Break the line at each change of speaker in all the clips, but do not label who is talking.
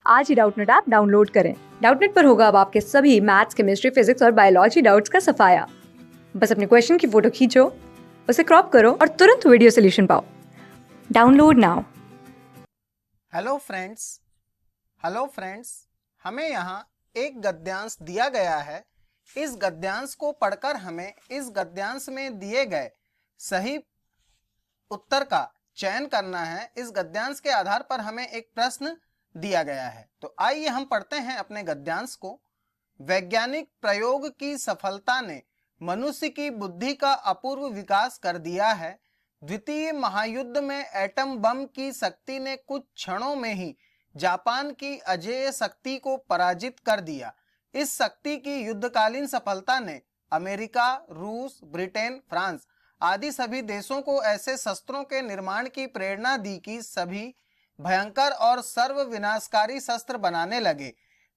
आज ही Doubtnut app download करें। Doubtnut पर होगा अब आपके सभी मैथ्स, केमिस्ट्री, फिजिक्स और बायोलॉजी डाउट्स का सफाया। बस अपने क्वेश्चन की फोटो खींचो, उसे क्रॉप करो और तुरंत वीडियो सोल्यूशन पाओ। Download now.
हेलो फ्रेंड्स, हमें यहाँ एक गद्यांश दिया गया है। इस गद्यांश को पढ़कर हमें इस गद्यांश में दिए गए सही उत्तर का चयन करना है। इस गद्यांश के आधार पर हमें एक प्रश्न दिया गया है। तो आइए हम पढ़ते हैं अपने गद्यांश को। वैज्ञानिक प्रयोग की सफलता ने मनुष्य की बुद्धि का अपूर्व विकास कर दिया है। द्वितीय महायुद्ध में एटम बम की शक्ति ने कुछ क्षणों में ही जापान की अजेय शक्ति को पराजित कर दिया। इस शक्ति की युद्धकालीन सफलता ने अमेरिका, रूस, ब्रिटेन, फ्रांस आदि सभी देशों को ऐसे शस्त्रों के निर्माण की प्रेरणा दी कि सभी भयंकर और सर्व विनाशकारी शस्त्र बनाने लगे।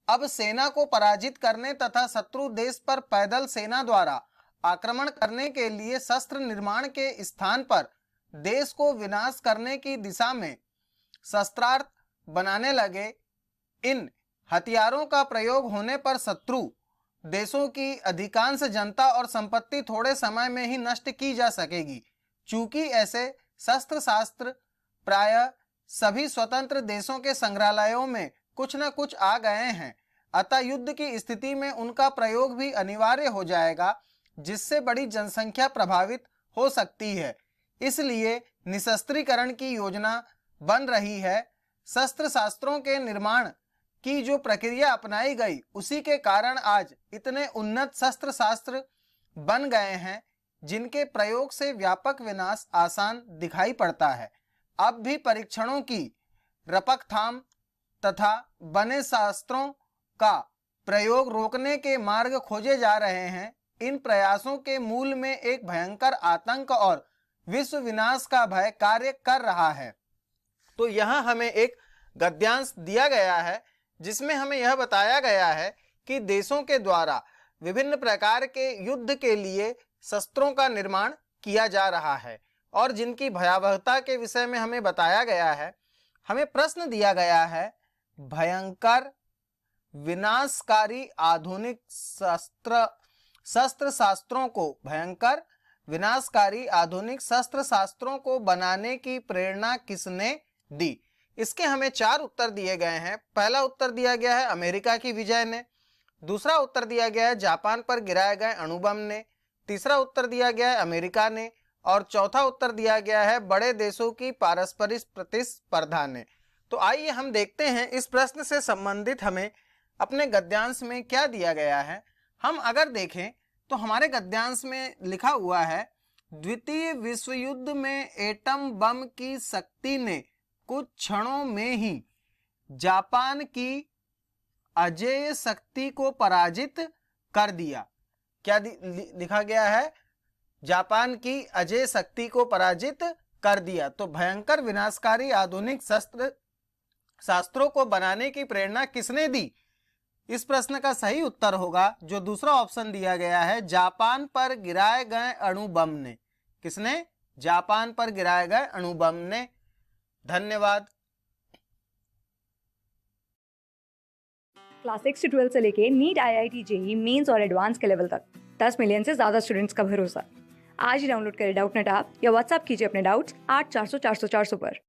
अब सेना को पराजित करने तथा शत्रु देश पर पैदल सेना द्वारा आक्रमण करने के लिए शस्त्र निर्माण के स्थान पर देश को विनाश करने की दिशा में शस्त्रास्त्र बनाने लगे। इन हथियारों का प्रयोग होने पर शत्रु देशों की अधिकांश जनता और संपत्ति थोड़े समय में ही नष्ट की जा सकेगी। चूंकि ऐसे शस्त्र शास्त्र प्रायः सभी स्वतंत्र देशों के संग्रहालयों में कुछ न कुछ आ गए हैं, अतः युद्ध की स्थिति में उनका प्रयोग भी अनिवार्य हो जाएगा, जिससे बड़ी जनसंख्या प्रभावित हो सकती है। इसलिए निशस्त्रीकरण की योजना बन रही है। शस्त्र शास्त्रों के निर्माण की जो प्रक्रिया अपनाई गई, उसी के कारण आज इतने उन्नत शस्त्र शास्त्र बन गए हैं, जिनके प्रयोग से व्यापक विनाश आसान दिखाई पड़ता है। अब भी परीक्षणों की रपकथाम तथा बने शास्त्रों का प्रयोग रोकने के मार्ग खोजे जा रहे हैं। इन प्रयासों के मूल में एक भयंकर आतंक और विश्व विनाश का भय कार्य कर रहा है। तो यहाँ हमें एक गद्यांश दिया गया है, जिसमें हमें यह बताया गया है कि देशों के द्वारा विभिन्न प्रकार के युद्ध के लिए शस्त्रों का निर्माण किया जा रहा है और जिनकी भयावहता के विषय में हमें बताया गया है। हमें प्रश्न दिया गया है, भयंकर विनाशकारी आधुनिक शस्त्र शास्त्रों को भयंकर विनाशकारी आधुनिक शस्त्र शास्त्रों को बनाने की प्रेरणा किसने दी? इसके हमें 4 उत्तर दिए गए हैं। पहला उत्तर दिया गया है अमेरिका की विजय ने, दूसरा उत्तर दिया गया है जापान पर गिराए गए अणुबम ने, तीसरा उत्तर दिया गया है अमेरिका ने और चौथा उत्तर दिया गया है बड़े देशों की पारस्परिक प्रतिस्पर्धा ने। तो आइए हम देखते हैं इस प्रश्न से संबंधित हमें अपने गद्यांश में क्या दिया गया है। हम अगर देखें तो हमारे गद्यांश में लिखा हुआ है, द्वितीय विश्व युद्ध में एटम बम की शक्ति ने कुछ क्षणों में ही जापान की अजेय शक्ति को पराजित कर दिया। क्या लिखा गया है? जापान की अजेय शक्ति को पराजित कर दिया। तो भयंकर विनाशकारी आधुनिक शस्त्र शास्त्रों को बनाने की प्रेरणा किसने दी? इस प्रश्न का सही उत्तर होगा जो दूसरा ऑप्शन दिया गया है, जापान पर गिराए गए अणु बम ने। किसने? जापान पर गिराए गए अणु बम ने। धन्यवाद।
क्लास 6 से 12 से लेके नीट, IIT, JEE मेंस और एडवांस के लेवल तक 10 मिलियन से ज्यादा स्टूडेंट्स का भरोसा। आज ही डाउनलोड करें डाउटनेट ऐप या व्हाट्सएप कीजिए अपने डाउट्स 8400 400 400 पर।